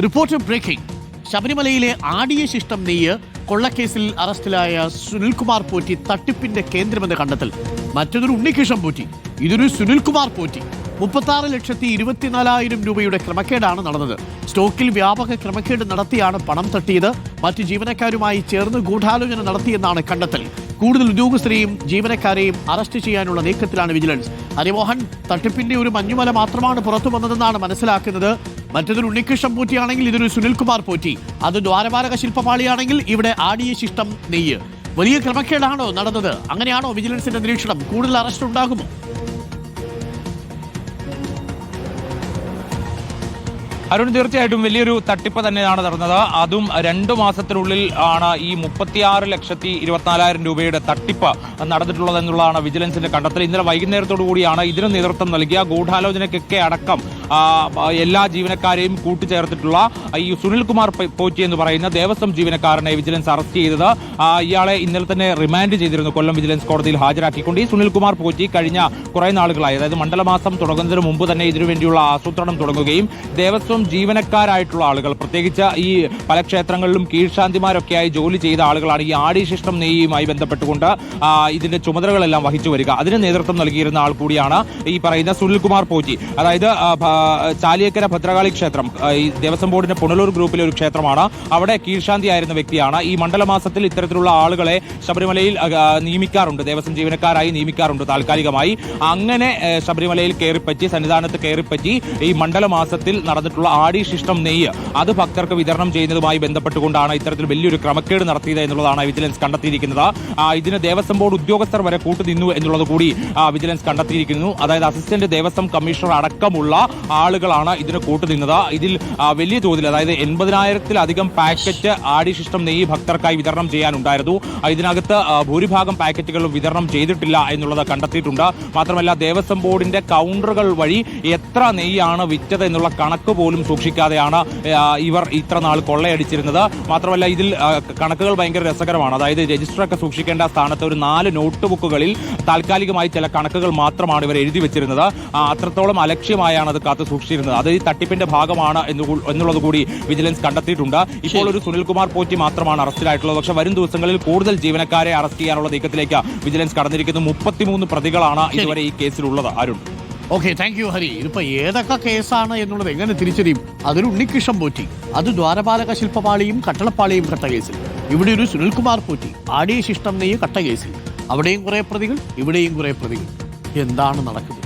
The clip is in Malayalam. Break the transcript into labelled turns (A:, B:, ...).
A: Report breaking. ശബരിമലയിലെ ആടിയ ശിഷ്ടം നെയ്യ് കൊള്ളക്കേസിൽ അറസ്റ്റിലായ സുനിൽകുമാർ പോറ്റി തട്ടിപ്പിന്റെ കേന്ദ്രമെന്ന് കണ്ടെത്തൽ. മറ്റൊരു ഉണ്ണികൃഷ്ണൻ പോറ്റി, ഇതൊരു സുനിൽകുമാർ പോറ്റി. 36,24,000 രൂപയുടെ ക്രമക്കേടാണ് നടന്നത്. സ്റ്റോക്കിൽ വ്യാപക ക്രമക്കേട് നടത്തിയാണ് പണം തട്ടിയത്. മറ്റ് ജീവനക്കാരുമായി ചേർന്ന് ഗൂഢാലോചന നടത്തിയെന്നാണ് കണ്ടെത്തൽ. കൂടുതൽ ഉദ്യോഗസ്ഥരെയും ജീവനക്കാരെയും അറസ്റ്റ് ചെയ്യാനുള്ള നീക്കത്തിലാണ് വിജിലൻസ്. ഹരിമോഹൻ, തട്ടിപ്പിന്റെ ഒരു മഞ്ഞുമല മാത്രമാണ് പുറത്തു വന്നതെന്നാണ് മനസ്സിലാക്കുന്നത്. മറ്റൊരു ഉണ്ണികൃഷ്ണൻ പോറ്റിയാണെങ്കിൽ ഇതൊരു സുനിൽകുമാർ പോറ്റി. അത് ദ്വാരപാലക ശില്പപാളിയാണെങ്കിൽ ഇവിടെ ആടിയ ശിഷ്ടം നെയ്യ്. വലിയ ക്രമക്കേടാണോ നടന്നത്? അങ്ങനെയാണോ വിജിലൻസിന്റെ നിരീക്ഷണം? കൂടുതൽ അറസ്റ്റ് ഉണ്ടാകുമോ?
B: അരുൺ, തീർച്ചയായിട്ടും വലിയൊരു തട്ടിപ്പ് തന്നെയാണ് നടന്നത്. അതും 2 മാസത്തിനുള്ളിൽ ആണ് ഈ 36,24,000 രൂപയുടെ തട്ടിപ്പ് നടന്നിട്ടുള്ളത് എന്നുള്ളതാണ് വിജിലൻസിന്റെ കണ്ടെത്തൽ. ഇന്നലെ വൈകുന്നേരത്തോടു കൂടിയാണ് ഇതിന് നേതൃത്വം നൽകിയ ഗൂഢാലോചനയ്ക്കൊക്കെ അടക്കം എല്ലാ ജീവനക്കാരെയും കൂട്ടിച്ചേർത്തിട്ടുള്ള ഈ സുനിൽകുമാർ പോറ്റി എന്ന് പറയുന്ന ദേവസ്വം ജീവനക്കാരനെ വിജിലൻസ് അറസ്റ്റ് ചെയ്തത്. ഇയാളെ ഇന്നലെ തന്നെ റിമാൻഡ് ചെയ്തിരുന്നു കൊല്ലം വിജിലൻസ് കോടതിയിൽ ഹാജരാക്കിക്കൊണ്ട്. ഈ സുനിൽകുമാർ പോറ്റി കഴിഞ്ഞ കുറെ നാളുകളായി, അതായത് മണ്ഡലമാസം തുടങ്ങുന്നതിന് മുമ്പ് തന്നെ ഇതിനുവേണ്ടിയുള്ള ആസൂത്രണം തുടങ്ങുകയും ദേവസ്വം ജീവനക്കാരായിട്ടുള്ള ആളുകൾ, പ്രത്യേകിച്ച് ഈ പല ക്ഷേത്രങ്ങളിലും കീഴ്ശാന്തിമാരൊക്കെയായി ജോലി ചെയ്ത ആളുകളാണ് ഈ ആടിശിഷ്ടം നെയ്യുമായി ബന്ധപ്പെട്ടുകൊണ്ട് ഇതിന്റെ ചുമതലകളെല്ലാം വഹിച്ചു വരിക. അതിന് നേതൃത്വം നൽകിയിരുന്ന ആൾ കൂടിയാണ് ഈ പറയുന്ന സുനിൽകുമാർ പോറ്റി. അതായത് ചാലിയേക്കര ഭദ്രകാളി ക്ഷേത്രം ഈ ദേവസ്വം ബോർഡിന്റെ പുനലൂർ ഗ്രൂപ്പിലെ ഒരു ക്ഷേത്രമാണ്. അവിടെ കീഴ്ശാന്തിയായിരുന്ന വ്യക്തിയാണ്. ഈ മണ്ഡലമാസത്തിൽ ഇത്തരത്തിലുള്ള ആളുകളെ ശബരിമലയിൽ നിയമിക്കാറുണ്ട്, ദേവസ്വം ജീവനക്കാരായി നിയമിക്കാറുണ്ട് താൽക്കാലികമായി. അങ്ങനെ ശബരിമലയിൽ കയറിപ്പറ്റി, സന്നിധാനത്ത് കയറിപ്പറ്റി ഈ മണ്ഡലമാസത്തിൽ നടന്നിട്ടുള്ള ആടിശിഷ്ടം നെയ്യ് അത് ഭക്തർക്ക് വിതരണം ചെയ്യുന്നതുമായി ബന്ധപ്പെട്ടുകൊണ്ടാണ് ഇത്തരത്തിൽ വലിയൊരു ക്രമക്കേട് നടത്തിയത് എന്നുള്ളതാണ് വിജിലൻസ് കണ്ടെത്തിയിരിക്കുന്നത്. ഇതിന് ദേവസ്വം ബോർഡ് ഉദ്യോഗസ്ഥർ വരെ കൂട്ടുനിന്നു എന്നുള്ളത് കൂടി വിജിലൻസ് കണ്ടെത്തിയിരിക്കുന്നു. അതായത് അസിസ്റ്റന്റ് ദേവസ്വം കമ്മീഷണർ അടക്കമുള്ള ആളുകളാണ് ഇതിന് കൂട്ടുനിന്നത്. ഇതിൽ വലിയ തോതിൽ, അതായത് 80,000-ലധികം പാക്കറ്റ് ആടിശിഷ്ടം നെയ്യ് ഭക്തർക്കായി വിതരണം ചെയ്യാനുണ്ടായിരുന്നു. ഇതിനകത്ത് ഭൂരിഭാഗം പാക്കറ്റുകളും വിതരണം ചെയ്തിട്ടില്ല എന്നുള്ളത് കണ്ടെത്തിയിട്ടുണ്ട്. മാത്രമല്ല ദേവസ്വം ബോർഡിന്റെ കൗണ്ടറുകൾ വഴി എത്ര നെയ്യാണ് വിറ്റത് എന്നുള്ള കണക്ക് പോലും സൂക്ഷിക്കാതെയാണ് ഇവർ ഇത്ര നാൾ കൊള്ളയടിച്ചിരുന്നത്. മാത്രമല്ല ഇതിൽ കണക്കുകൾ ഭയങ്കര രസകരമാണ്. അതായത് രജിസ്റ്ററൊക്കെ സൂക്ഷിക്കേണ്ട സ്ഥാനത്ത് ഒരു 4 നോട്ട് ബുക്കുകളിൽ താൽക്കാലികമായി ചില കണക്കുകൾ മാത്രമാണ് ഇവർ എഴുതി വെച്ചിരുന്നത്. അത്രത്തോളം അലക്ഷ്യമായാണ് അത് കാത്തു സൂക്ഷിച്ചിരുന്നത്. അത് ഈ തട്ടിപ്പിന്റെ ഭാഗമാണ് എന്നുള്ളത് കൂടി വിജിലൻസ് കണ്ടെത്തിയിട്ടുണ്ട്. ഇപ്പോൾ ഒരു സുനിൽകുമാർ പോറ്റി മാത്രമാണ് അറസ്റ്റിലായിട്ടുള്ളത്. പക്ഷേ വരും ദിവസങ്ങളിൽ കൂടുതൽ ജീവനക്കാരെ അറസ്റ്റ് ചെയ്യാനുള്ള നീക്കത്തിലേക്ക് വിജിലൻസ് കടന്നിരിക്കുന്നു. 33 പ്രതികളാണ് ഇതുവരെ ഈ കേസിലുള്ളത്. Arun,
A: okay, thank you Hari. ഇതിപ്പോ ഏതൊക്കെ കേസാണ് എന്നുള്ളത് എങ്ങനെ തിരിച്ചറിയും? അതൊരു ഉണ്ണികൃഷ്ണൻ പോറ്റി, അത് ദ്വാരപാലക ശില്പപാളിയും കട്ടളപ്പാളിയും കട്ടകേസിൽ. ഇവിടെ ഒരു സുനിൽകുമാർ പോറ്റി, ആടിയ ശിഷ്ടം നെയ്യ് കട്ടകേസിൽ. അവിടെയും കുറെ പ്രതികൾ, ഇവിടെയും കുറെ പ്രതികൾ. എന്താണ് നടക്കുന്നത്?